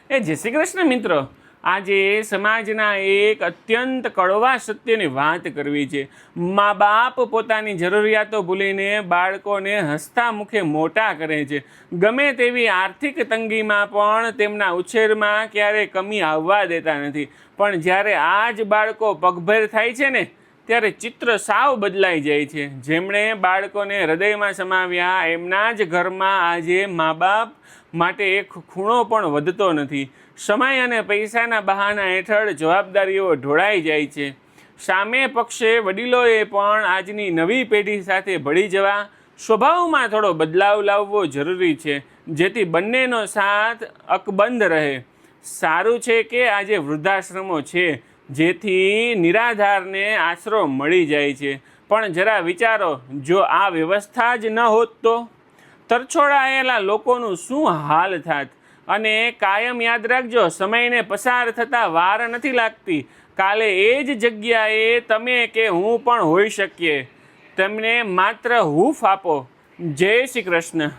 જય શ્રી કૃષ્ણ મિત્રો। આજે સમાજના એક અત્યંત કડવા સત્યની વાત કરવી છે। મા બાપ પોતાની જરૂરિયાતો ભૂલીને બાળકોને હસતા મુખે મોટા કરે છે। ગમે તેવી આર્થિક તંગીમાં પણ તેમના ઉછેરમાં ક્યારેય કમી આવવા દેતા નથી। પણ જ્યારે આ જ બાળકો પગભેર થાય છે ને, ત્યારે ચિત્ર સાવ બદલાઈ જાય છે। જેમણે બાળકોને હૃદયમાં સમાવ્યા એમના જ ઘરમાં આજે મા બાપ માટે એક ખૂણો પણ વધતો નથી। સમય અને પૈસાના બહાના હેઠળ જવાબદારીઓ ઢોળાઈ જાય છે। સામે પક્ષે વડીલોએ પણ આજની નવી પેઢી સાથે ભળી જવા સ્વભાવમાં થોડો બદલાવ લાવવો જરૂરી છે, જેથી બંનેનો સાથ અકબંધ રહે। સારું છે કે આજે વૃદ્ધાશ્રમો છે, જેથી નિરાધારને આશરો મળી જાય છે। પણ જરા વિચારો, જો આ વ્યવસ્થા જ ન હોત તો તરછોડાયેલા લોકોનું શું હાલ થાત? અને કાયમ યાદ રાખજો, સમયને પસાર થતાં વાર નથી લાગતી। કાલે એ જ જગ્યાએ તમે કે હું પણ હોઈ શકીએ। તેમને માત્ર હૂંફ આપો। જય શ્રી કૃષ્ણ।